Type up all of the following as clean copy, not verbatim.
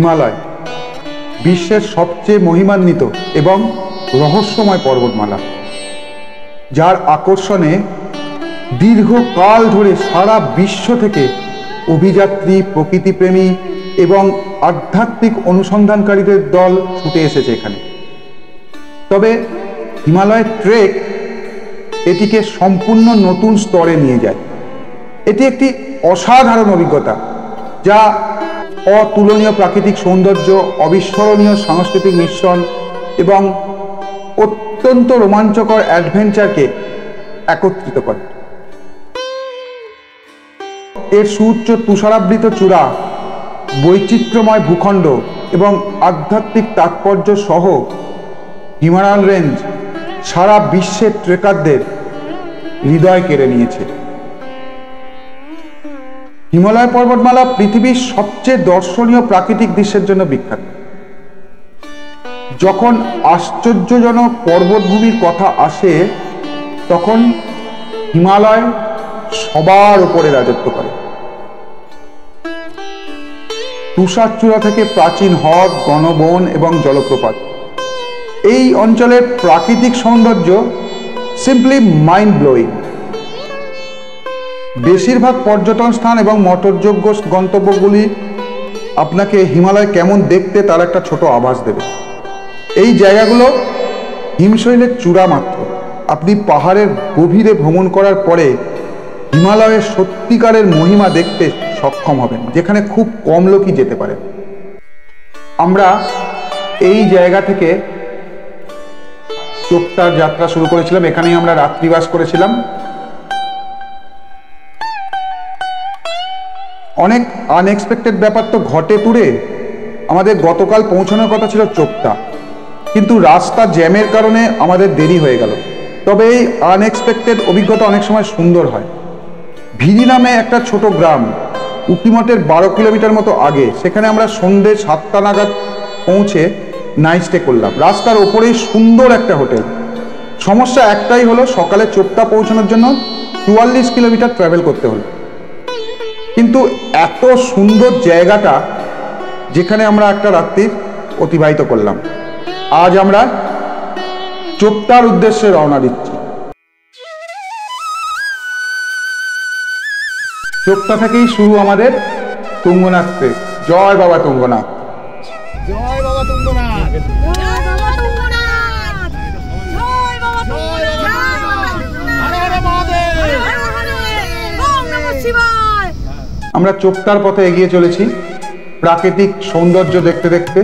হিমালয় বিশ্বের সবচেয়ে মহিমান্বিত এবং রহস্যময় পর্বতমালা, যার আকর্ষণে দীর্ঘকাল ধরে সারা বিশ্ব থেকে অভিযাত্রী, প্রকৃতিপ্রেমী এবং আধ্যাত্মিক অনুসন্ধানকারীদের দল ছুটে এসেছে এখানে। তবে হিমালয় ট্রেক এটিকে সম্পূর্ণ নতুন স্তরে নিয়ে যায়। এটি একটি অসাধারণ অভিজ্ঞতা, যা অতুলনীয় প্রাকৃতিক সৌন্দর্য, অবিস্মরণীয় সাংস্কৃতিক মিশ্রণ এবং অত্যন্ত রোমাঞ্চকর অ্যাডভেঞ্চারকে একত্রিত করে। এর সুউচ্চ তুষারাবৃত চূড়া, বৈচিত্র্যময় ভূখণ্ড এবং আধ্যাত্মিক তাৎপর্য সহ হিমালয়ান রেঞ্জ সারা বিশ্বের ট্রেকারদের হৃদয় কেড়ে নিয়েছে। হিমালয় পর্বতমালা পৃথিবীর সবচেয়ে দর্শনীয় প্রাকৃতিক দৃশ্যের জন্য বিখ্যাত। যখন আশ্চর্যজনক পর্বতভূমির কথা আসে, তখন হিমালয় সবার উপরে রাজত্ব করে। তুষারচূড়া থেকে প্রাচীন হ্রদ, বনবন এবং জলপ্রপাত, এই অঞ্চলের প্রাকৃতিক সৌন্দর্য সিম্পলি মাইন্ড ব্লোয়িং। বেশিরভাগ পর্যটন স্থান এবং মটরযোগ্য গন্তব্যগুলি আপনাকে হিমালয় কেমন দেখতে তার একটা ছোট আভাস দেবে। এই জায়গাগুলো হিমশৈলের চূড়া মাত্র। আপনি পাহাড়ের গভীরে ভ্রমণ করার পরে হিমালয়ের সত্যিকারের মহিমা দেখতে সক্ষম হবেন, যেখানে খুব কম লোকই যেতে পারে। আমরা এই জায়গা থেকে চোপতার যাত্রা শুরু করেছিলাম। এখানেই আমরা রাত্রিবাস করেছিলাম। অনেক আনএক্সপেক্টেড ব্যাপার তো ঘটে ট্যুরে। আমাদের গতকাল পৌঁছানোর কথা ছিল চোপতা, কিন্তু রাস্তা জ্যামের কারণে আমাদের দেরি হয়ে গেল। তবে এই আনএক্সপেক্টেড অভিজ্ঞতা অনেক সময় সুন্দর হয়। ভিরি নামে একটা ছোট গ্রাম, উকিমঠের 12 কিলোমিটার মতো আগে, সেখানে আমরা সন্ধ্যে 7টা নাগাদ পৌঁছে নাইট স্টে করলাম। রাস্তার ওপরেই সুন্দর একটা হোটেল। সমস্যা একটাই হলো, সকালে চোপতা পৌঁছানোর জন্য 44 কিলোমিটার ট্রাভেল করতে হলো। কিন্তু এত সুন্দর জায়গাটা, যেখানে আমরা একটা রাত্রি অতিবাহিত করলাম। আজ আমরা চোপতার উদ্দেশ্যে রওনা দিচ্ছি। চোপতা থেকেই শুরু আমাদের তুঙ্গনাথ ট্রেক। জয় বাবা তুঙ্গনাথ, জয় বাবা তুঙ্গনাথ, জয় বাবা তুঙ্গনাথ, জয় বাবা তুঙ্গনাথ, হর হর মহাদেব, হর হর ওম নমঃ শিবায়। আমরা চোপতার পথে এগিয়ে চলেছি প্রাকৃতিক সৌন্দর্য দেখতে দেখতে।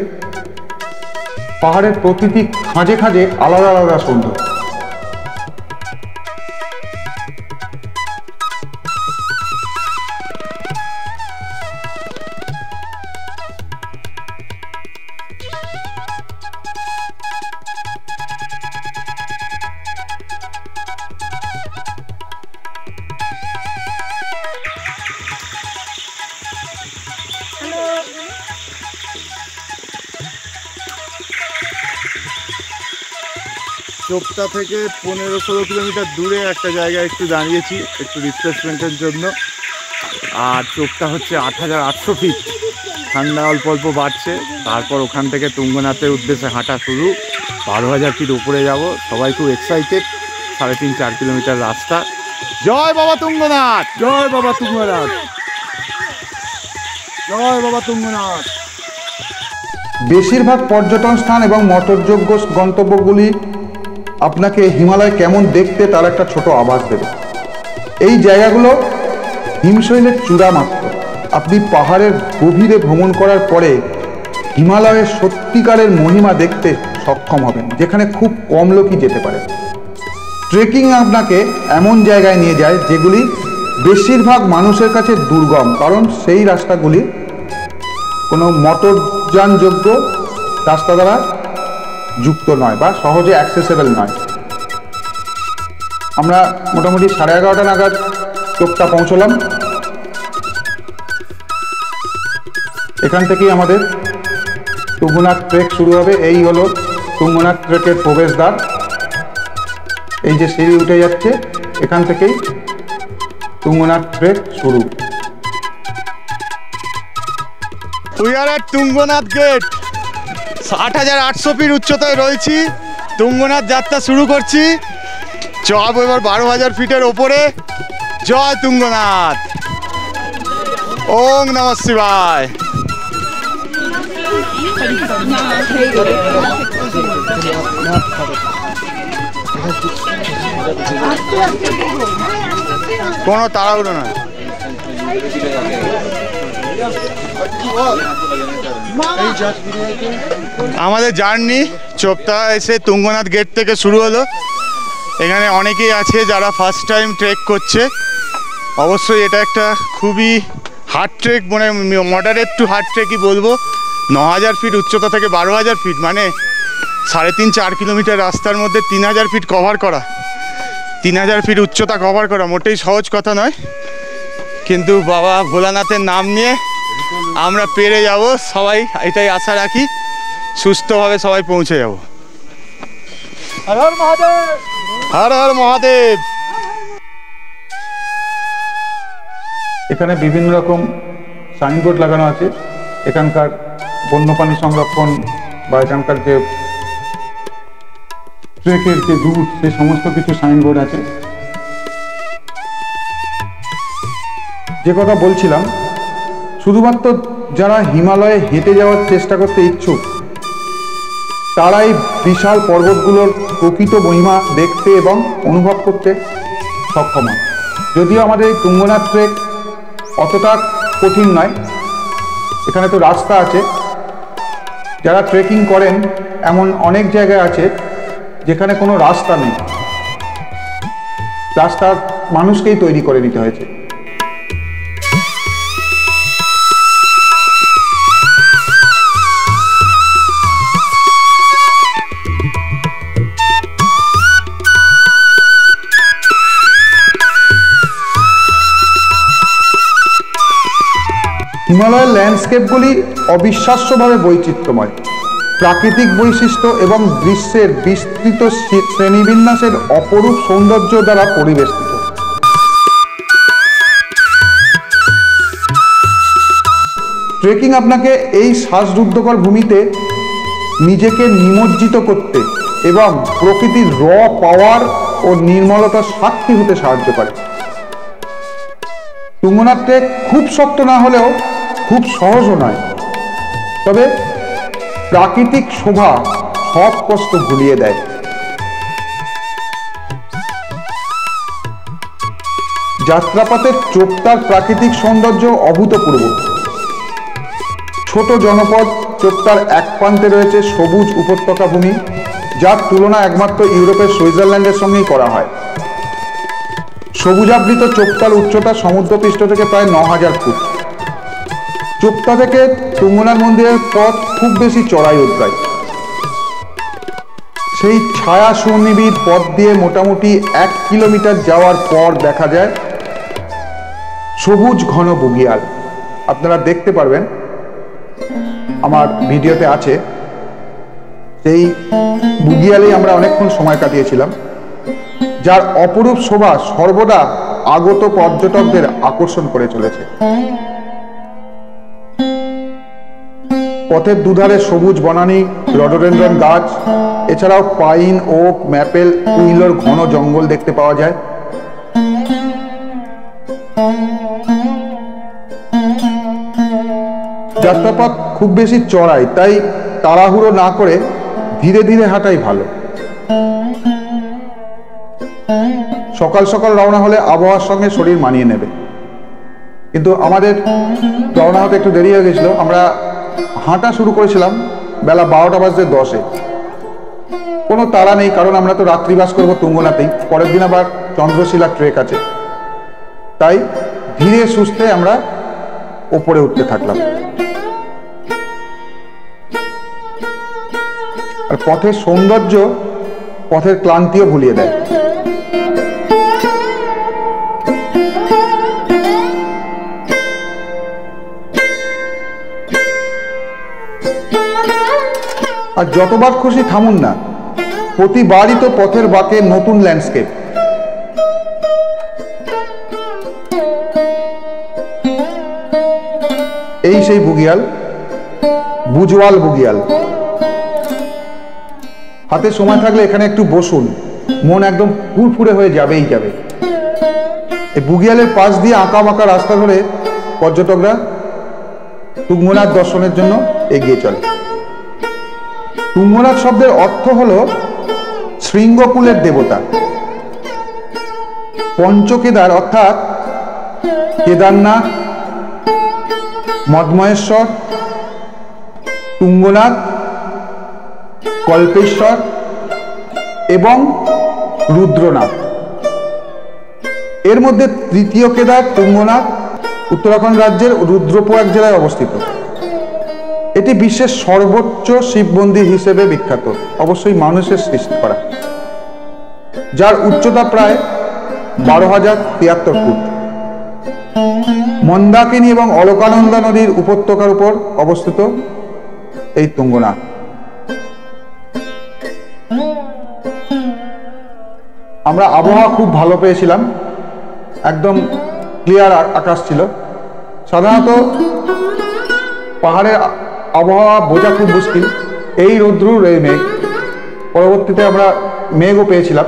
পাহাড়ের প্রতিটি খাঁজে খাঁজে আলাদা আলাদা সৌন্দর্য। চোপতা থেকে 15-16 কিলোমিটার দূরে একটা জায়গায় একটু দাঁড়িয়েছি, একটু রিফ্রেশমেন্টের জন্য। আর চোপতা হচ্ছে 8800 ফিট। ঠান্ডা অল্প অল্প বাড়ছে। তারপর ওখান থেকে তুঙ্গনাথের উদ্দেশ্যে হাঁটা শুরু। 12,000 ফিট উপরে যাব। সবাই খুব এক্সাইটেড। 3.5-4 কিলোমিটার রাস্তা। জয় বাবা তুঙ্গনাথ, জয় বাবা তুঙ্গনাথ, জয় বাবা তুঙ্গনাথ। বেশিরভাগ পর্যটন স্থান এবং মটরযোগ্য গন্তব্যগুলি আপনাকে হিমালয় কেমন দেখতে তার একটা ছোট আভাস দেবে। এই জায়গাগুলো হিমশৈলের চূড়া মাত্র। আপনি পাহাড়ের গভীরে ভ্রমণ করার পরে হিমালয়ের সত্যিকারের মহিমা দেখতে সক্ষম হবেন, যেখানে খুব কম লোকই যেতে পারে। ট্রেকিং আপনাকে এমন জায়গায় নিয়ে যায় যেগুলি বেশিরভাগ মানুষের কাছে দুর্গম, কারণ সেই রাস্তাগুলি কোনো মোটরযানযোগ্য রাস্তা দ্বারা যুক্ত নয় বা সহজে অ্যাক্সেসেবল নয়। আমরা মোটামুটি 11:30 নাগাদ চোপতা পৌঁছলাম। এখান থেকেই আমাদের তুঙ্গনাথ ট্রেক শুরু হবে। এই হলো তুঙ্গনাথ ট্রেকের প্রবেশদ্বার। এই যে সিঁড়ি উঠে যাচ্ছে, এখান থেকেই তুঙ্গনাথ ট্রেক শুরু। We are at Tungnath gate. 8,800 feet উচ্চতায় রয়েছি, তুঙ্গনাথ যাত্রা শুরু করছি। চব এবার 12,000 ফিটের ওপরে। জয় তুঙ্গনাথ, ওং নমঃ শিবায়। কোনো তাড়াহুড়ো নয়। আমাদের জার্নি চোপতা এসে তুঙ্গনাথ গেট থেকে শুরু হলো। এখানে অনেকেই আছে যারা ফার্স্ট টাইম ট্রেক করছে। অবশ্যই এটা একটা খুবই হার্ড ট্রেক, মানে মডারেট টু হার্ড ট্রেকই বলবো। 9,000 ফিট উচ্চতা থেকে 12,000 ফিট, মানে 3.5-4 কিলোমিটার রাস্তার মধ্যে 3,000 ফিট কভার করা, 3,000 ফিট উচ্চতা কভার করা মোটেই সহজ কথা নয়। কিন্তু বাবা ভোলানাথের নাম নিয়ে আমরা পেরে যাব, সবাই এটাই আশা রাখি। সুস্থভাবে সবাই পৌঁছে যাব। হর হর মহাদেব, হর হর মহাদেব। এখানে বিভিন্ন রকম সাইনবোর্ড লাগানো আছে। এখানকার বন্যপ্রাণী সংরক্ষণ বা এখানকার যে ট্রেকের যে রুট, সে সমস্ত কিছু সাইনবোর্ড আছে। যে কথা বলছিলাম, শুধুমাত্র যারা হিমালয়ে হেঁটে যাওয়ার চেষ্টা করতে ইচ্ছুক তারাই বিশাল পর্বতগুলোর প্রকৃত মহিমা দেখতে এবং অনুভব করতে সক্ষম হয়। যদিও আমাদের এই তুঙ্গনাথ ট্রেক অতটা কঠিন নয়, এখানে তো রাস্তা আছে। যারা ট্রেকিং করেন এমন অনেক জায়গায় আছে যেখানে কোনো রাস্তা নেই, রাস্তা মানুষকেই তৈরি করে নিতে হয়েছে। হিমালয়ের ল্যান্ডস্কেপগুলি অবিশ্বাস্যভাবে বৈচিত্র্যময়। প্রাকৃতিক বৈশিষ্ট্য এবং দৃশ্যের বিস্তৃত শ্রেণীবিন্যাসের অপরূপ সৌন্দর্য দ্বারা পরিবেষ্টিত। ট্রেকিং আপনাকে এই শ্বাসরুদ্ধকর ভূমিতে নিজেকে নিমজ্জিত করতে এবং প্রকৃতির পাওয়ার ও নির্মলতার সাক্ষী হতে সাহায্য করে। তুঙ্গনাথ ট্রেক খুব শক্ত না হলেও খুব সহজও নয়, তবে প্রাকৃতিক শোভা সব কষ্ট ভুলিয়ে দেয়। যাত্রাপথের চোপতার প্রাকৃতিক সৌন্দর্য অভূতপূর্ব। ছোট জনপদ চোপতার এক প্রান্তে রয়েছে সবুজ উপত্যকা ভূমি, যার তুলনা একমাত্র ইউরোপের সুইজারল্যান্ডের সঙ্গেই করা হয়। সবুজাবৃত চোপতার উচ্চতা সমুদ্রপৃষ্ঠ থেকে প্রায় 9,000 ফুট। চোপতা থেকে তুঙ্গনাথ মন্দিরের পথ খুব বেশি চড়াই উৎরাই। সেই ছায়া সুনিবিড় পথ দিয়ে মোটামুটি 1 কিলোমিটার যাওয়ার পর দেখা যায় সবুজ ঘন বুগিয়াল। আপনারা দেখতে পারবেন, আমার ভিডিওতে আছে। সেই বুগিয়ালেই আমরা অনেকক্ষণ সময় কাটিয়েছিলাম, যার অপরূপ শোভা সর্বদা আগত পর্যটকদের আকর্ষণ করে চলেছে। পথের দুধারে সবুজ বনানী, রডোডেনড্রন গাছ, এছাড়াও পাইন, ওক, ম্যাপেল, উইলোর ঘন জঙ্গল দেখতে পাওয়া যায়। যাত্রাপথ খুব বেশি চড়াই, তাই তাড়াহুড়ো না করে ধীরে ধীরে হাঁটাই ভালো। সকাল সকাল রওনা হলে আবহাওয়ার সঙ্গে শরীর মানিয়ে নেবে, কিন্তু আমাদের রওনা হতে একটু দেরি হয়ে গেছিল। আমরা হাঁটা শুরু করেছিলাম বেলা 12:10। কোনো তাড়া নেই, কারণ আমরা তো রাত্রিবাস করবো তুঙ্গনাথেই। পরের দিন আবার চন্দ্রশিলা ট্রেক আছে, তাই ধীরে সুস্থে আমরা ওপরে উঠতে থাকলাম। আর পথের সৌন্দর্য পথের ক্লান্তিও ভুলিয়ে দেয়। আর যতবার খুশি থামুন না, প্রতিবারই তো পথের বাঁকে নতুন ল্যান্ডস্কেপ। এই সেই বুগিয়াল, বুজওয়াল বুগিয়াল। হাতে সময় থাকলে এখানে একটু বসুন, মন একদম ফুরফুরে হয়ে যাবেই যাবে। এই বুগিয়ালের পাশ দিয়ে আঁকা বাঁকা রাস্তা ধরে পর্যটকরা তুঙ্গনাথ দর্শনের জন্য এগিয়ে চলে। তুঙ্গনাথ শব্দের অর্থ হলো শৃঙ্গকুলের দেবতা। পঞ্চকেদার অর্থাৎ কেদারনাথ, মদমহেশ্বর, তুঙ্গনাথ, কল্পেশ্বর এবং রুদ্রনাথ। এর মধ্যে তৃতীয় কেদার তুঙ্গনাথ উত্তরাখণ্ড রাজ্যের রুদ্রপ্রয়াগ জেলায় অবস্থিত। এটি বিশ্বের সর্বোচ্চ শিব মন্দির হিসেবে বিখ্যাত, অবশ্যই মানুষের সৃষ্টি করা, যার উচ্চতা প্রায় 12,073 ফুট। মন্দাকিনী এবং অলকানন্দা নদীর উপত্যকার উপর অবস্থিত এই তুঙ্গনাথ। আমরা আবহাওয়া খুব ভালো পেয়েছিলাম, একদম ক্লিয়ার আকাশ ছিল। সাধারণত পাহাড়ের আবহাওয়া বোঝা খুব মুশকিল, এই রৌদ্রুর এই মেঘ। পরবর্তীতে আমরা মেঘও পেয়েছিলাম।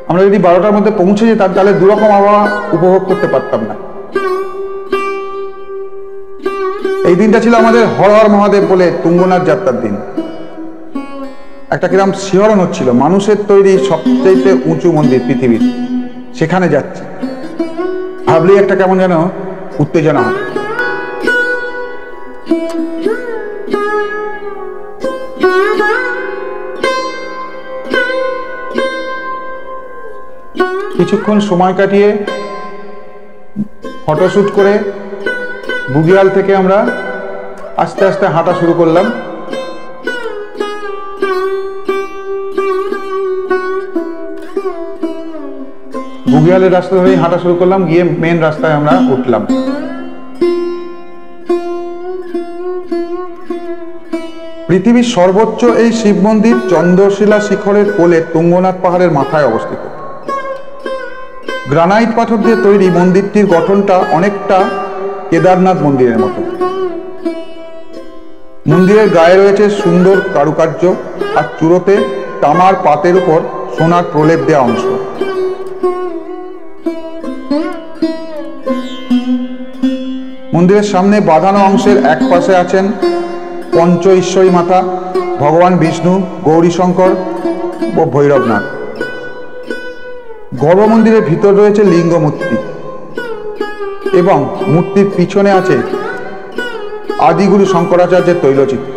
আমরা যদি 12টার মধ্যে পৌঁছে যেতাম তাহলে দুরকম আবহাওয়া উপভোগ করতে পারতাম না। এই দিনটা ছিল আমাদের হর হর মহাদেব বলে তুঙ্গনাথ যাত্রার দিন। একটা কিরম শিহরণ হচ্ছিল, মানুষের তৈরি সবচেয়ে উঁচু মন্দির পৃথিবীর, সেখানে যাচ্ছে ভাবলেই একটা কেমন যেন উত্তেজনা হয়। কিছুক্ষণ সময় কাটিয়ে ফটোশুট করে বুগিয়াল থেকে আমরা আস্তে আস্তে হাঁটা শুরু করলাম। বুগিয়ালের রাস্তা ধরেই হাঁটা শুরু করলাম, গিয়ে মেন রাস্তায় আমরা উঠলাম। পৃথিবীর সর্বোচ্চ এই শিব মন্দির চন্দ্রশিলা শিখরের কোলে তুঙ্গনাথ পাহাড়ের মাথায় অবস্থিত। গ্রানাইট পাথর দিয়ে তৈরি মন্দিরটির গঠনটা অনেকটা কেদারনাথ মন্দিরের মতো। মন্দিরের গায়ে রয়েছে সুন্দর কারুকার্য, আর চূড়োতে তামার পাতের উপর সোনার প্রলেপ দেওয়া অংশ। মন্দিরের সামনে বাঁধানো অংশের এক পাশে আছেন পঞ্চ ঈশ্বরী মাতা, ভগবান বিষ্ণু, গৌরীশঙ্কর ও ভৈরবনাথ। গর্ভমন্দিরের ভিতর রয়েছে লিঙ্গ মূর্তি এবং মূর্তির পিছনে আছে আদিগুরু শঙ্করাচার্যের তৈলচিত্র।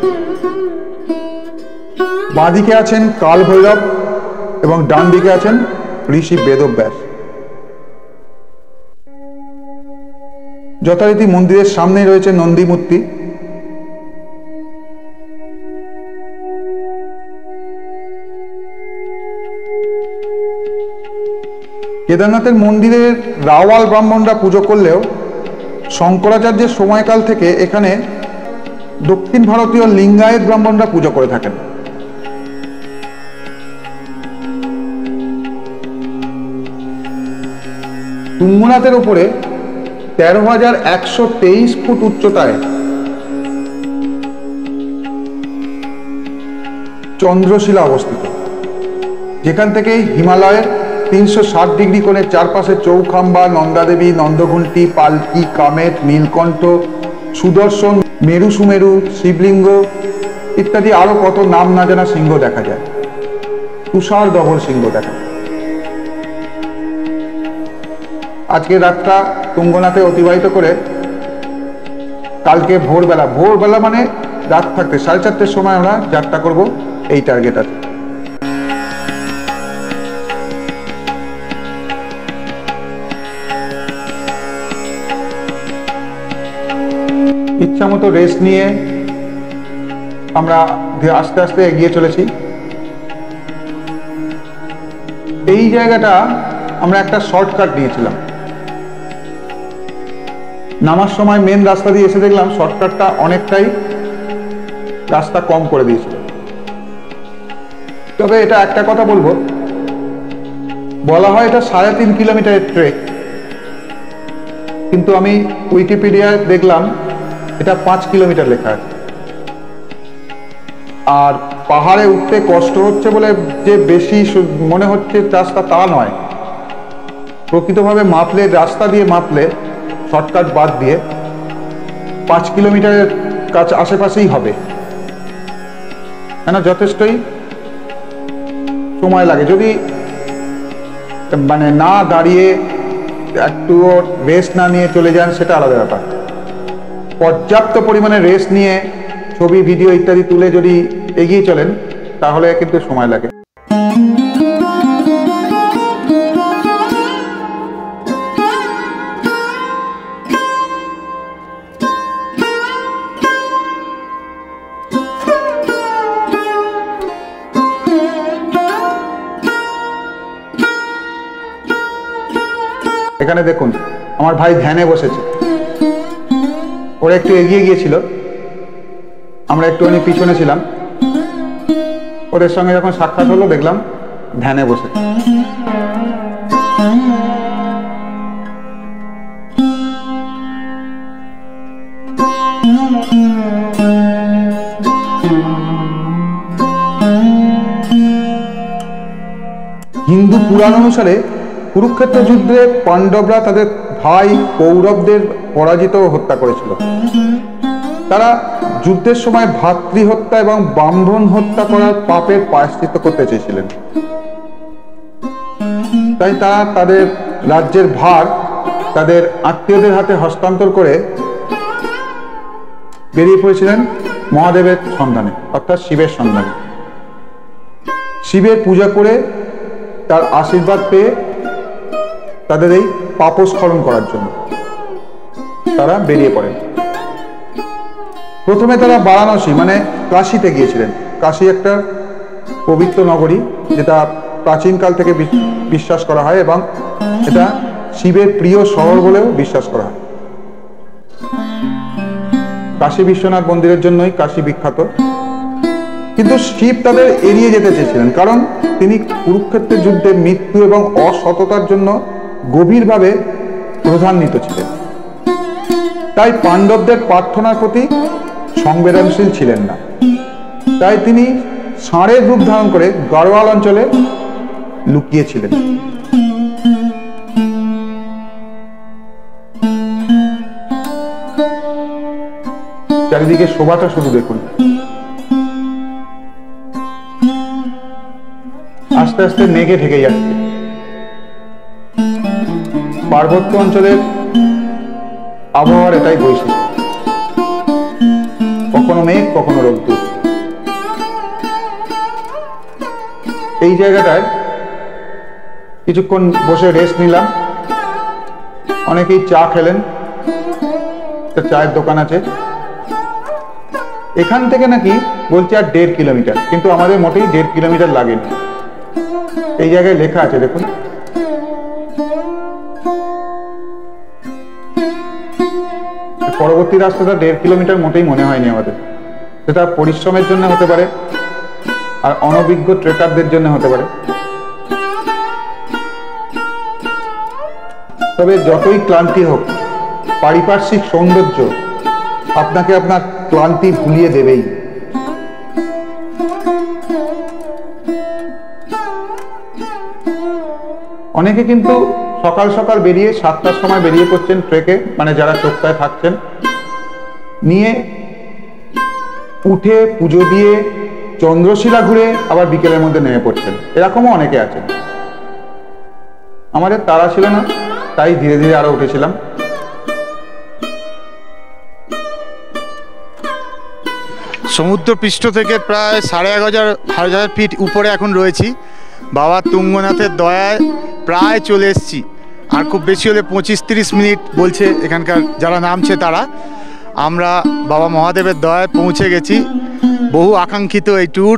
বাঁদিকে আছেন কাল ভৈরব এবং ডান দিকে আছেন ঋষি বেদব্যাস। যথারীতি মন্দিরের সামনেই রয়েছে নন্দী মূর্তি। কেদারনাথের মন্দিরের রাওয়াল ব্রাহ্মণরা পুজো করলেও শঙ্করাচার্যের সময়কাল থেকে এখানে দক্ষিণ ভারতীয় লিঙ্গায়েত ব্রাহ্মণরা পুজো করে থাকেন। তুঙ্গনাথের উপরে 13,123 ফুট উচ্চতায় চন্দ্রশিলা অবস্থিত, যেখান থেকে হিমালয়ের 360 ডিগ্রি কোণে চারপাশে চৌখাম্বা, নন্দাদেবী, নন্দঘুন্টি, পালকি, কামেট, নীলকণ্ঠ, সুদর্শন, মেরু সুমেরু, শিবলিঙ্গ ইত্যাদি আরো কত নাম না জানা সিংহ দেখা যায়। তুষার ধবল সিংহ দেখা যায়। আজকে রাতটা তুঙ্গনাথে অতিবাহিত করে কালকে ভোরবেলা মানে রাত থাকতে 4:30টার সময় আমরা যাত্রা করব এই টার্গেট আছে। ইচ্ছা মতো রেস্ট নিয়ে আমরা আস্তে আস্তে এগিয়ে চলেছি। এই জায়গাটা আমরা একটা শর্টকাট নিয়েছিলাম, নামার সময় মেন রাস্তা দিয়ে এসে দেখলাম শর্টকাটটা অনেকটাই রাস্তা কম করে দিয়েছিল। তবে এটা একটা কথা বলবো, বলা হয় এটা 3.5 কিলোমিটারের ট্রেক, কিন্তু আমি উইকিপিডিয়ায় দেখলাম এটা 5 কিলোমিটার লেখা আছে। আর পাহাড়ে উঠতে কষ্ট হচ্ছে বলে যে বেশি মনে হচ্ছে রাস্তা, তা নয়। প্রকৃতভাবে মাপলে, রাস্তা দিয়ে মাপলে, শর্টকাট বাদ দিয়ে 5 কিলোমিটারের কাছে আশেপাশেই হবে, কেন যথেষ্টই সময় লাগে। যদি মানে না দাঁড়িয়ে একটু রেস্ট না নিয়ে চলে যান সেটা আলাদা ব্যাপার। পর্যাপ্ত পরিমাণে রেস্ট নিয়ে ছবি, ভিডিও ইত্যাদি তুলে যদি এগিয়ে চলেন তাহলে কিন্তু সময় লাগে। এখানে দেখুন আমার ভাই ধ্যানে বসেছে, ওরা একটু এগিয়ে গিয়েছিল, আমরা একটুখানি পিছনে ছিলাম। ওদের সঙ্গে যখন সাক্ষাৎ হলো দেখলাম ধ্যানে বসে। হিন্দু পুরাণ অনুসারে কুরুক্ষেত্র যুদ্ধে পাণ্ডবরা তাদের ভাই কৌরবদের পরাজিত ও হত্যা করেছিল। তারা যুদ্ধের সময় ভাতৃহত্যা এবং ব্রাহ্মণ হত্যা করার পাপের প্রায়শ্চিত্ত করতে চেয়েছিলেন। তাই তারা তাদের রাজ্যের ভার তাদের আত্মীয়দের হাতে হস্তান্তর করে বেরিয়ে পড়েছিলেন মহাদেবের সন্ধানে, অর্থাৎ শিবের সন্ধানে। শিবের পূজা করে তার আশীর্বাদ পেয়ে তাদের এই পাপস্খলন করার জন্য তারা বেরিয়ে পড়েন। প্রথমে তারা বারাণসী মানে কাশীতে গিয়েছিলেন। কাশী একটা পবিত্র নগরী, যেটা প্রাচীনকাল থেকে বিশ্বাস করা হয় এবং এটা শিবের প্রিয় শহর বলেও বিশ্বাস করা হয়। কাশী বিশ্বনাথ মন্দিরের জন্যই কাশী বিখ্যাত। কিন্তু শিব তাদের এড়িয়ে যেতে চেয়েছিলেন, কারণ তিনি কুরুক্ষেত্রের যুদ্ধে মৃত্যু এবং অসততার জন্য গভীরভাবে ক্রোধান্বিত ছিলেন। তাই পাণ্ডবদের প্রার্থনার প্রতি সংবেদনশীল ছিলেন না। তাই তিনি ষাঁড়ের রূপ ধারণ করে গাড়োয়াল অঞ্চলে লুকিয়েছিলেন। চারিদিকে শোভাটা শুধু দেখুন। আস্তে আস্তে মেঘে ঢেকে যাচ্ছে। পার্বত্য অঞ্চলের আবহাওয়ার এটাই বৈশিষ্ট্য, কখনো মেঘ কখনো রোদ্দুর। এই জায়গাটায় কিছুক্ষণ বসে রেস্ট নিলাম। অনেকেই চা খেলেন, একটা চায়ের দোকান আছে এখান থেকে, নাকি বলছে আর 1.5 কিলোমিটার, কিন্তু আমাদের মোটেই 1.5 কিলোমিটার লাগেনি। এই জায়গায় লেখা আছে দেখুন, পরবর্তী রাস্তাটা 1.5 কিলোমিটার মোটেই মনে হয়নি আমাদের। সেটা পরিশ্রমের জন্য হতে পারে আর অনভিজ্ঞ ট্রেকারদের জন্য হতে পারে। তবে যতই ক্লান্তি হোক, পারিপার্শ্বিক সৌন্দর্য আপনাকে আপনার ক্লান্তি ভুলিয়ে দেবেই। অনেকে কিন্তু সকাল সকাল বেরিয়ে 7টার সময় বেরিয়ে পড়ছেন ট্রেকে, মানে যারা চোপতায় থাকছেন, নিয়ে উঠে পুজো দিয়ে চন্দ্রশিলা ঘুরে আবার বিকেলের মধ্যে নেমে পড়ছেন। এরকমও অনেকে আছেন। আমাদের তাড়া ছিল না, তাই ধীরে ধীরে আরো উঠেছিলাম। সমুদ্রপৃষ্ঠ থেকে প্রায় 11,500 ফিট উপরে এখন রয়েছি। বাবা তুঙ্গনাথের দয়ায় প্রায় চলে এসেছি। আর খুব বেশি হলে 25-30 মিনিট বলছে এখানকার যারা নামছে তারা। আমরা বাবা মহাদেবের দয়ায় পৌঁছে গেছি। বহু আকাঙ্ক্ষিত এই ট্যুর,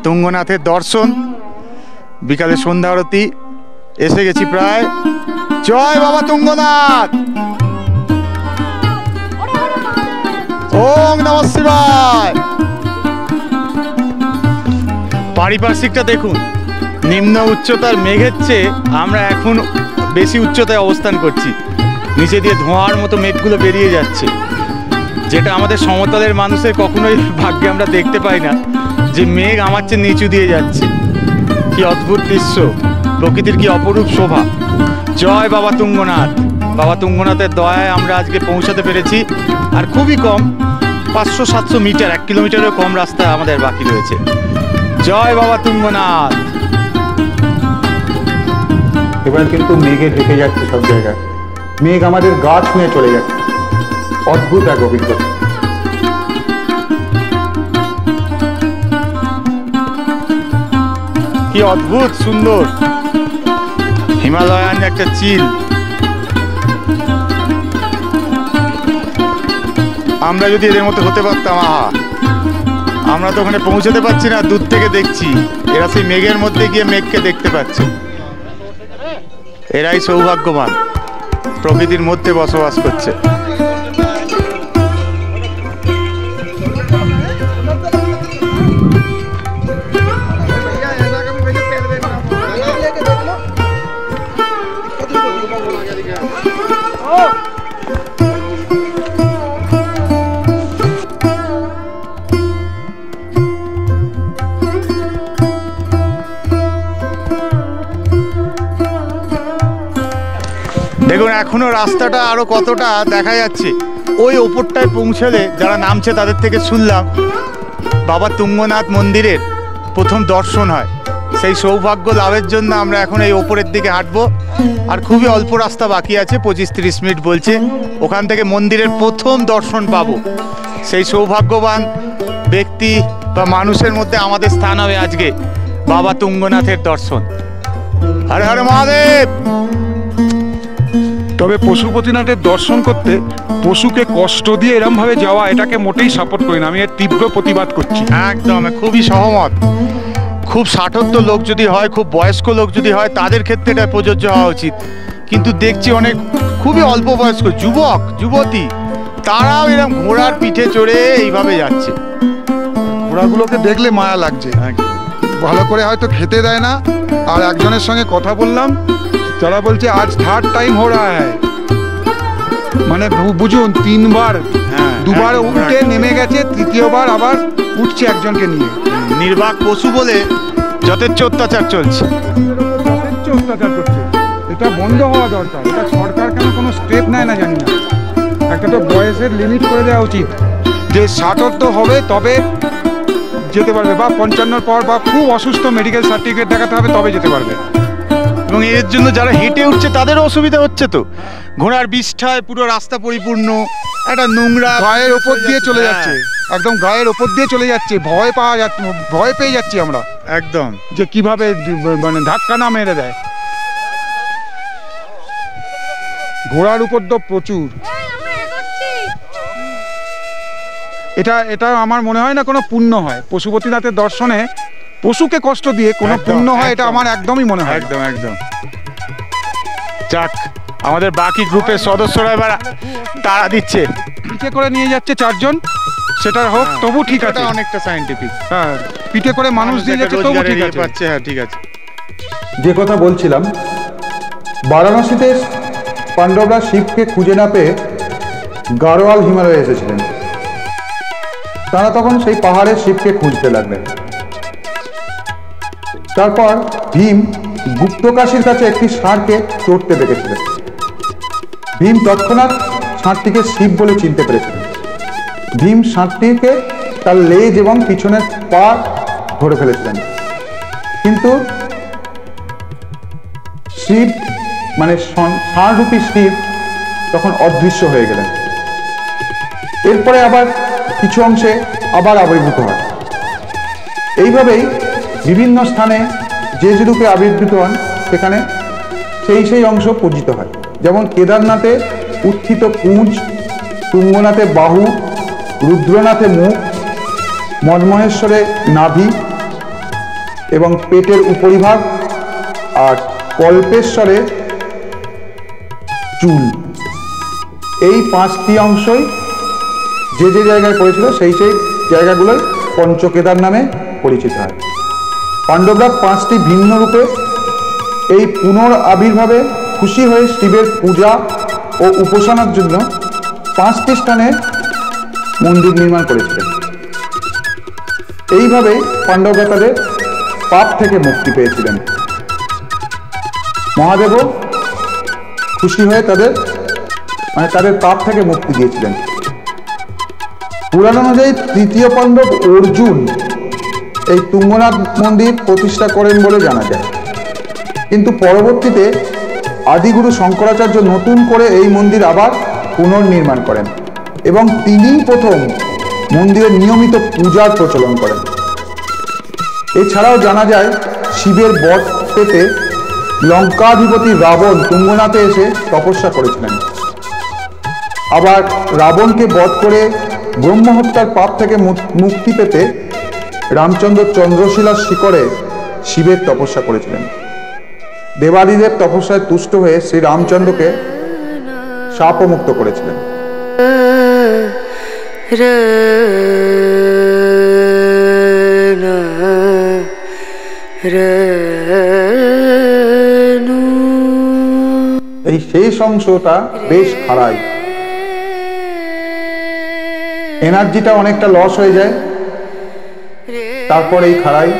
তুঙ্গনাথের দর্শন, বিকালে সন্ধ্যা আরতি, এসে গেছি প্রায়। জয় বাবা তুঙ্গনাথ, ওম নমঃ শিবায়। পারিপার্শ্বিকটা দেখুন, নিম্ন উচ্চতার মেঘের চেয়ে আমরা এখন বেশি উচ্চতায় অবস্থান করছি। নিচে দিয়ে ধোঁয়ার মতো মেঘগুলো বেরিয়ে যাচ্ছে। যেটা আমাদের সমতলের মানুষের কখনোই ভাগ্যে আমরা দেখতে পাই না, যে মেঘ আমার চেয়ে নিচু দিয়ে যাচ্ছে। কি অদ্ভুত দৃশ্য, প্রকৃতির কি অপরূপ শোভা। জয় বাবা তুঙ্গনাথ। বাবা তুঙ্গনাথের দয়ায় আমরা আজকে পৌঁছাতে পেরেছি। আর খুবই কম, 500-700 মিটার, 1 কিলোমিটারেরও কম রাস্তা আমাদের বাকি রয়েছে। জয় বাবা তুঙ্গনাথ। এবার কিন্তু মেঘে ঢেকে যাচ্ছে সব জায়গায়, মেঘ আমাদের গা ছুঁয়ে চলে যাচ্ছে। অদ্ভুত এক অভিজ্ঞতা। কি অদ্ভুত সুন্দর হিমালয়ান একটা চিল। আমরা যদি এদের মতো হতে পারতাম, আহা। আমরা তো ওখানে পৌঁছতে পারছি না, দূর থেকে দেখছি। এরা সেই মেঘের মধ্যে গিয়ে মেঘকে দেখতে পাচ্ছে। এরাই সৌভাগ্যবান, প্রকৃতির মধ্যে বসবাস করছে। দেখুন এখনো রাস্তাটা আরো কতটা দেখা যাচ্ছে। ওই ওপরটায় পৌঁছলে যারা নামছে তাদের থেকে শুনলাম বাবা তুঙ্গনাথ মন্দিরের প্রথম দর্শন হয়। সেই সৌভাগ্য লাভের জন্য আমরা এখন এই ওপরের দিকে হাঁটবো। আর খুবই অল্প রাস্তা বাকি আছে, 25-30 মিনিট বলছে। ওখান থেকে মন্দিরের প্রথম দর্শন পাবো। সেই সৌভাগ্যবান ব্যক্তি বা মানুষের মধ্যে আমাদের স্থান হবে আজকে বাবা তুঙ্গনাথের দর্শন। হরে হরে মহাদেব। তবে পশুপতিনাথের দর্শন করতে পশুকে কষ্ট দিয়ে এরমভাবে যাওয়া, এটাকে মোটেই সাপোর্ট করি না। আমি এর তীব্র প্রতিবাদ করছি। একদম খুবই সহমত। খুব ষাটোত্ত লোক যদি হয়, খুব বয়স্ক লোক যদি হয়, তাদের ক্ষেত্রে এটা প্রযোজ্য হওয়া উচিত। কিন্তু দেখছি অনেক খুবই অল্প বয়স্ক যুবক যুবতী, তারাও এরকম ঘোড়ার পিঠে চড়ে এইভাবে যাচ্ছে। ঘোড়াগুলোকে দেখলে মায়া লাগছে। ভালো করে হয়তো খেতে দেয় না। আর একজনের সঙ্গে কথা বললাম, তারা বলছে আজ 3rd টাইম हो रहा है। মানে বুঝুন, 3বার, 2বার উঠে নেমে গেছে, 3য়বার আবার উঠছে একজনকে নিয়ে। নির্বাক পশু বলে যথেচ্ছ অত্যাচার চলছে। যথেচ্ছ অত্যাচার করছে। এটা বন্ধ হওয়া দরকার। এটা সরকার কেন কোনো স্টেপ নেয় না জানি না। একটা তো বয়সের লিমিট করে দেওয়া উচিত, যে 60 হবে তবে যেতে পারবে, বা 55 পর, বা খুব অসুস্থ মেডিকেল সার্টিফিকেট দেখাতে হবে তবে যেতে পারবে। এবং এর জন্য যারা হেঁটে উঠছে তাদেরও অসুবিধা হচ্ছে। তো ঘোড়ার বিষ্ঠায় পুরো রাস্তা পরিপূর্ণ, একটা নোংরা গায়ের ওপর দিয়ে চলে যাচ্ছে, একদম গায়ের ওপর দিয়ে চলে যাচ্ছে। ভয় পেয়ে যাচ্ছি আমরা একদম, যে কিভাবে মানে ধাক্কা না মেরে দেয়। ঘোড়ার উপর তো প্রচুর। এটা আমার মনে হয় না কোনো পুণ্য হয়। পশুপতিনাথের দর্শনে পশুকে কষ্ট দিয়ে কোনো পুণ্য হয়, এটা আমার একদমই মনে হয়। একদম একদম। যাক, আমাদের বাকি গ্রুপের সদস্যরা এবার তাড়া দিচ্ছে। পিঠে করে নিয়ে যাচ্ছে 4 জন, সেটা হোক, তবু ঠিক আছে। অনেকটা সায়েন্টিফিক। হ্যাঁ, পিঠে করে মানুষ দিয়ে যাচ্ছে, তবু ঠিক আছে। হ্যাঁ, ঠিক আছে। যে কথা বলছিলাম, বারাণসীতে পাণ্ডবরা শিবকে খুঁজে না পেয়ে গাড়োয়াল হিমালয়ে এসেছিলেন। তারা তখন সেই পাহাড়ে শিবকে খুঁজতে লাগলেন। তারপর ভীম গুপ্তকাশীর কাছে একটি ষাঁড়কে চড়তে দেখেছিলেন। ভীম তৎক্ষণাৎ ষাঁড়টিকে শিব বলে চিনতে পেরেছিলেন। ভীম ষাঁড়টিকে তার লেজ এবং পিছনের পা ধরে ফেলেছিলেন, কিন্তু শিব মানে ষাঁড়রূপী শিব তখন অদৃশ্য হয়ে গেলেন। এরপরে আবার কিছু অংশে আবার আবির্ভূত হয়। এইভাবেই বিভিন্ন স্থানে যে রূপে আবির্ভূত হন সেখানে সেই অংশ পূজিত হয়। যেমন কেদারনাথে উত্থিত পুঁজ, তুঙ্গনাথে বাহু, রুদ্রনাথে মুখ, মনমহেশ্বরে নাভি এবং পেটের উপরিভাগ, আর কল্পেশ্বরে চুল। এই 5টি অংশই যে জায়গায় পড়েছিল সেই জায়গাগুলোই পঞ্চকেদার নামে পরিচিত হয়। পাণ্ডবরা 5টি ভিন্ন রূপে এই পুনরাবির্ভাবে খুশি হয়ে শিবের পূজা ও উপাসনার জন্য 5টি স্থানে মন্দির নির্মাণ করেছিলেন। এইভাবে পাণ্ডবরা তাদের পাপ থেকে মুক্তি পেয়েছিলেন। মহাদেবও খুশি হয়ে তাদের পাপ থেকে মুক্তি দিয়েছিলেন। পুরাণ অনুযায়ী তৃতীয় পাণ্ডব অর্জুন এই তুঙ্গনাথ মন্দির প্রতিষ্ঠা করেন বলে জানা যায়, কিন্তু পরবর্তীতে আদিগুরু শঙ্করাচার্য নতুন করে এই মন্দির আবার পুনর্নির্মাণ করেন এবং তিনিই প্রথম মন্দিরে নিয়মিত পূজার প্রচলন করেন। এছাড়াও জানা যায় শিবের বর পেতে লঙ্কাধিপতি রাবণ তুঙ্গনাথে এসে তপস্যা করেছিলেন। আবার রাবণকে বধ করে ব্রহ্মহত্যার পাপ থেকে মুক্তি পেতে রামচন্দ্র চন্দ্রশিলার শিখরে শিবের তপস্যা করেছিলেন। দেবাদিদেব তপস্যায় তুষ্ট হয়ে শ্রী রামচন্দ্রকে শাপমুক্ত করেছিলেন। এই শেষ অংশটা বেশ খাড়াই, এনার্জিটা অনেকটা লস হয়ে যায়। তারপর এই খাড়াই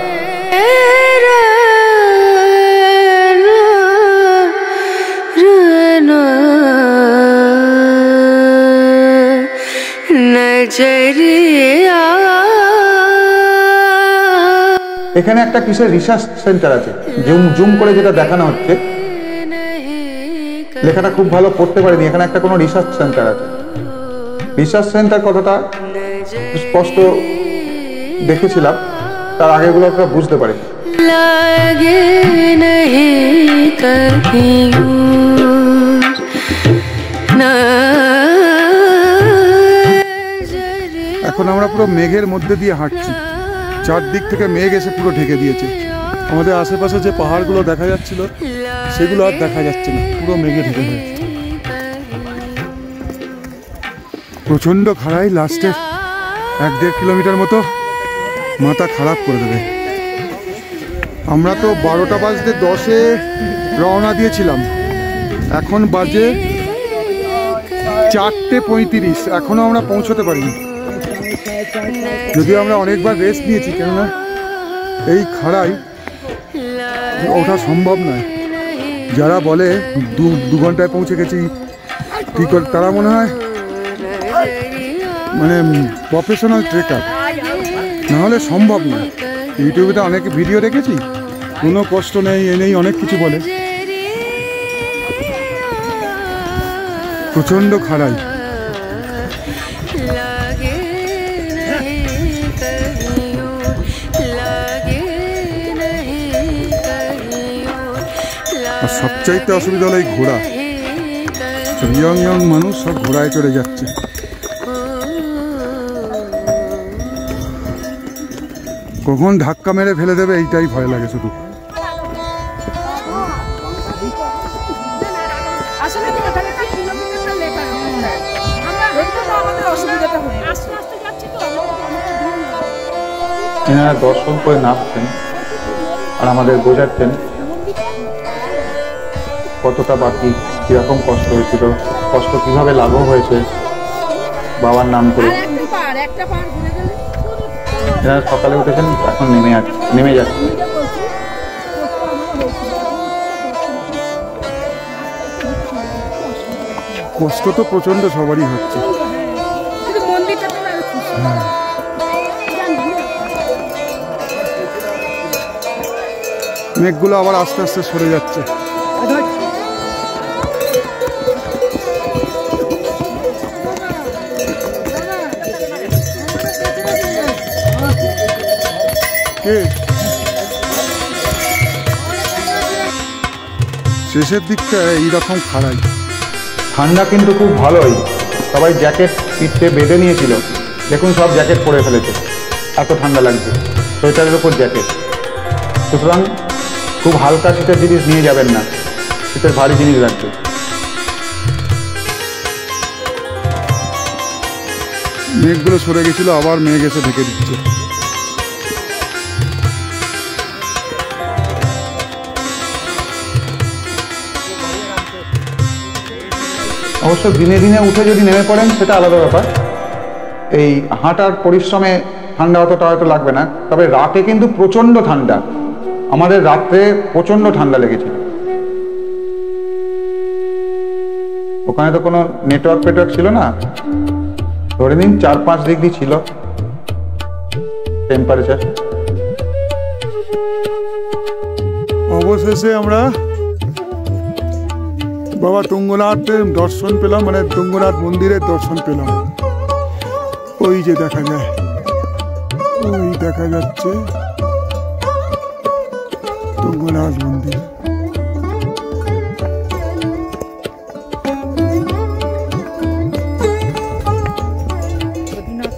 এখানে একটা কিসের রিসার্চ সেন্টার আছে, জুম করে যেটা দেখানো হচ্ছে, লেখাটা খুব ভালো পড়তে পারিনি। এখানে একটা কোনো রিসার্চ সেন্টার আছে। রিসার্চ সেন্টার কথাটা স্পষ্ট দেখেছিলাম, তার আগেগুলো একটা বুঝতে পারি। এখন আমরা পুরো মেঘের মধ্যে দিয়ে হাঁটছি, চারদিক থেকে মেঘ এসে পুরো ঢেকে দিয়েছে। আমাদের আশেপাশে যে পাহাড়গুলো দেখা যাচ্ছিল সেগুলো আর দেখা যাচ্ছে না, পুরো মেঘে ঢেকে গেছে। প্রচণ্ড খাড়াই, লাস্টে 1-1.5 কিলোমিটার মতো মাথা খারাপ করে দেবে। আমরা তো 12টা বাজতে 10-এ রওনা দিয়েছিলাম, এখন বাজে 4:35, এখনও আমরা পৌঁছতে পারিনি। যদিও আমরা অনেকবার রেস্ট নিয়েছি, কেননা এই খাড়াই ওঠা সম্ভব নয়। যারা বলে 2 ঘন্টায় পৌঁছে গেছি কী করে, তারা মনে হয় মানে প্রফেশনাল ট্রেকার, নাহলে সম্ভব নয়। ইউটিউবে তো অনেক ভিডিও দেখেছি, কোনো কষ্ট নেই এ নেই অনেক কিছু বলে। প্রচণ্ড খাড়াই। আর সবচাইতে অসুবিধা হলো এই ঘোড়া, ইয়ং মানুষ সব ঘোড়ায় চড়ে যাচ্ছে। কখন ধাক্কা মেরে ফেলে দেবে এইটাই ভয় লাগে শুধু। এনারা দর্শন করে নামছেন আর আমাদের বোঝাচ্ছেন কতটা বাকি, কিরকম কষ্ট হয়েছিল, কষ্ট কিভাবে লাঘব হয়েছে বাবার নাম করে। এনারা সকালে উঠেছেন, এখন নেমে যাচ্ছে। কষ্ট তো প্রচণ্ড সবারই হচ্ছে। মেঘগুলো আবার আস্তে আস্তে সরে যাচ্ছে। শেষের দিকটা এইরকম খাড়াই। ঠান্ডা কিন্তু খুব ভালোই, সবাই জ্যাকেট পিঠে বেঁধে নিয়েছিল। দেখুন সব জ্যাকেট পরে ফেলেছে, এত ঠান্ডা লাগছে, সোয়েটারের ওপর জ্যাকেট। সুতরাং খুব হালকা শীতের জিনিস নিয়ে যাবেন না, শীতের ভারী জিনিস রাখবে। মেঘগুলো সরে গেছিল, আবার মেঘ এসে ঢেকে দিচ্ছে। অবশ্য দিনে দিনে উঠে যদি নেমে পড়েন সেটা আলাদা ব্যাপার, এই হাঁটার পরিশ্রমে ঠান্ডা অতটা হয়তো লাগবে না, তবে রাতে কিন্তু প্রচণ্ড ঠান্ডা। আমাদের রাত্রে প্রচণ্ড ঠান্ডা লেগেছিল। ওখানে তো কোনো নেটওয়ার্ক ফেটওয়ার্ক ছিল না, ধরে নিন 4-5 ডিগ্রি ছিল টেম্পারেচার। অবশেষে আমরা বাবা তুঙ্গনাথের দর্শন পেলাম, মানে তুঙ্গনাথ মন্দিরের দর্শন পেলাম। ওই যে দেখা যায়, ওই দেখা যাচ্ছে তুঙ্গনাথ মন্দির।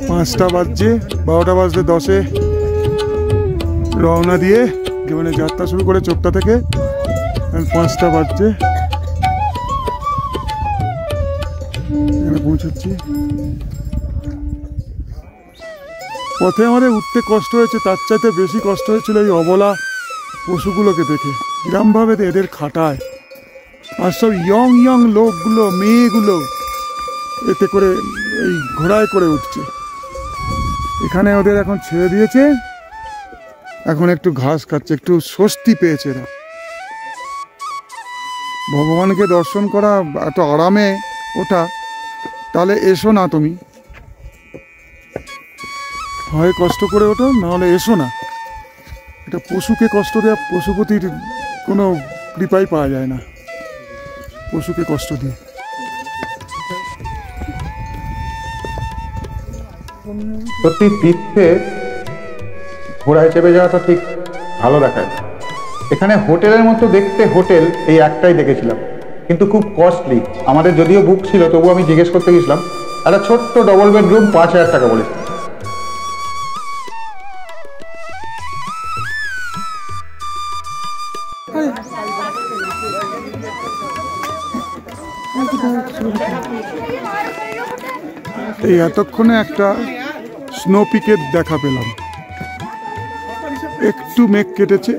পাঁচটা বাজছে, 12টা বাজতে 10-এ রওনা দিয়ে মানে যাত্রা শুরু করে চোপটা থেকে। 5টা বাজছে, এখানে পৌঁছচ্ছি। পথে আমাদের উঠতে কষ্ট হয়েছে, তার চাইতে বেশি কষ্ট হয়েছিল এই অবলা পশুগুলোকে দেখে, কিরমভাবে এদের খাটায়। আর সব ইয়ং লোকগুলো, মেয়েগুলো এতে করে এই ঘোড়ায় করে উঠছে। এখানে ওদের এখন ছেড়ে দিয়েছে, এখন একটু ঘাস খাচ্ছে, একটু স্বস্তি পেয়েছে এরা। ভগবানকে দর্শন করা এত আরামে ওঠা, তাহলে এসো না তুমি, হয় কষ্ট করে ওঠো, নাহলে এসো না। এটা পশুকে কষ্ট দেওয়া, পশুপতির কোনো কৃপাই পাওয়া যায় না পশুকে কষ্ট দিয়ে। সত্যি তীর্থে ঘোড়ায় চেপে যাওয়াটা ঠিক ভালো দেখায়। এখানে হোটেলের মতো দেখতে হোটেল এই একটাই দেখেছিলাম, কিন্তু খুব কস্টলি। আমাদের যদিও বুক ছিল, তবু আমি জিজ্ঞেস করতে গেছিলাম, একটা ছোট্ট ডবল বেডরুম 5,000 টাকা বলেছে। এই এতক্ষণে একটা স্নো পিকের দেখা পেলাম, একটু মেঘ কেটেছে।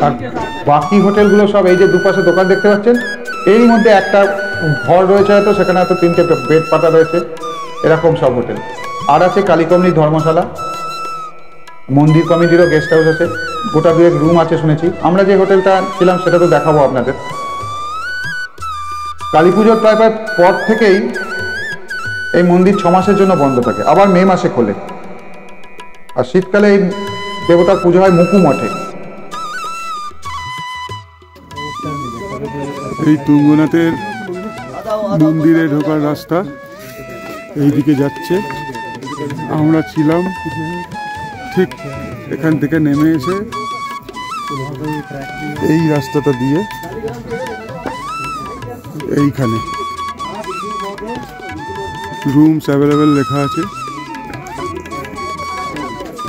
আর বাকি হোটেলগুলো সব এই যে দুপাশে দোকান দেখতে পাচ্ছেন, এরই মধ্যে একটা ঘর রয়েছে, হয়তো সেখানে হয়তো 3টে বেড পাতা রয়েছে, এরকম সব হোটেল। আর আছে কালীকমনি ধর্মশালা, মন্দির কমিটিরও গেস্ট হাউস আছে, গোটা 2-1 রুম আছে শুনেছি। আমরা যে হোটেলটা ছিলাম সেটা তো দেখাবো আপনাদের। কালী পুজোর প্রায় পর থেকেই এই মন্দির 6 মাসের জন্য বন্ধ থাকে, আবার মে মাসে খোলে। আর শীতকালে এই দেবতার পুজো হয় মুকু মঠে। এই তুঙ্গনাথের মন্দিরে ঢোকার রাস্তা এইদিকে যাচ্ছে। আমরা ছিলাম ঠিক এখান থেকে নেমে এসে এই রাস্তাটা দিয়ে এইখানে রুমস অ্যাভেলেবেল লেখা আছে।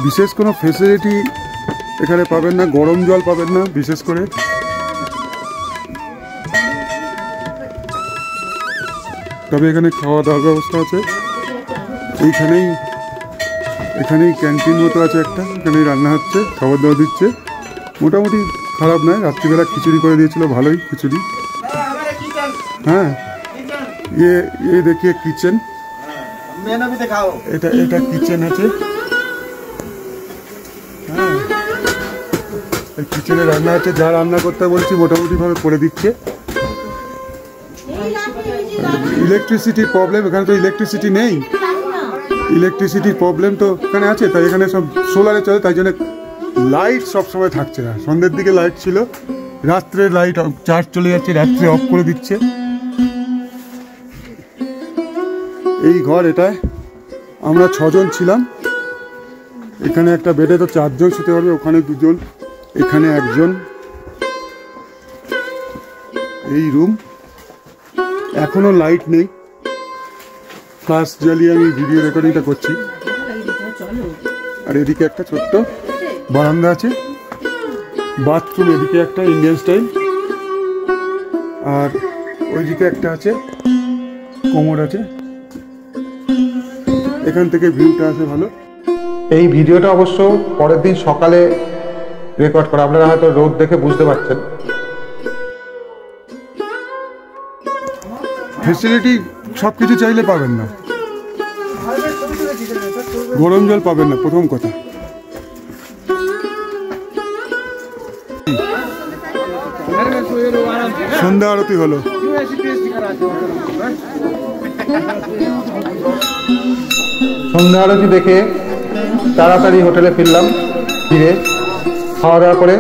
বিশেষ কোনো ফেসিলিটি এখানে পাবেন না, গরম জল পাবেন না বিশেষ করে। তবে এখানে খাওয়া দাওয়ার ব্যবস্থা আছে। এখানেই ক্যান্টিন মতো আছে একটা, এখানেই রান্না হচ্ছে, খাবার দাওয়া দিচ্ছে। মোটামুটি খারাপ নয়। রাত্রিবেলা খিচুড়ি করে দিয়েছিল, ভালোই খিচুড়ি। হ্যাঁ, ये देखिए किचन, এটা কিচেন আছে। হ্যাঁ, এই কিচেনে রান্না হচ্ছে, যা রান্না করতে বলছি মোটামুটি ভাবে করে দিচ্ছে। ইলেকট্রিসিটির প্রবলেম, এখানে তো ইলেকট্রিসিটি নেই। ইলেকট্রিসিটির প্রবলেম তো এখানে আছে, তাই এখানে সব সোলারে চলে, তাই জন্য লাইট সবসময় থাকছে না। সন্ধ্যের দিকে লাইট ছিল, রাত্রে লাইট চার্জ চলে যাচ্ছে, রাত্রে অফ করে দিচ্ছে। এই ঘর এটায় আমরা 6 জন ছিলাম। এখানে একটা বেডে তো 4 জন শুতে পারবে, ওখানে 2 জন, এখানে 1 জন। এই রুম, এখনো লাইট নেই, ফ্ল্যাশ জ্বালিয়ে আমি ভিডিও রেকর্ডিংটা করছি। আর এদিকে একটা ছোট্ট বারান্দা আছে, বাথরুম এদিকে একটা ইন্ডিয়ান স্টাইল, আর ওইদিকে একটা আছে, কোমর আছে। এখান থেকে ভিউটা আছে ভালো। এই ভিডিওটা অবশ্য পরের দিন সকালে রেকর্ড করা। আপনারা হয়তো রোদ দেখে বুঝতে পারছেন। ফেসিলিটি সব কিছু চাইলে পাবেন না, গরম জল পাবেন না প্রথম কথা। সন্ধ্যা আরতি হলো। সন্ধ্যা আরতি দেখে তাড়াতাড়ি হোটেলে ফিরলাম। ফিরে খাওয়া দাওয়া করে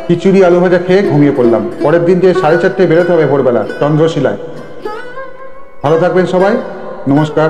খিচুড়ি আলু ভাজা খেয়ে ঘুমিয়ে পড়লাম। পরের দিন যে 4:30টায় বেরোতে হবে ভোরবেলা চন্দ্রশিলায়। ভালো থাকবেন সবাই, নমস্কার।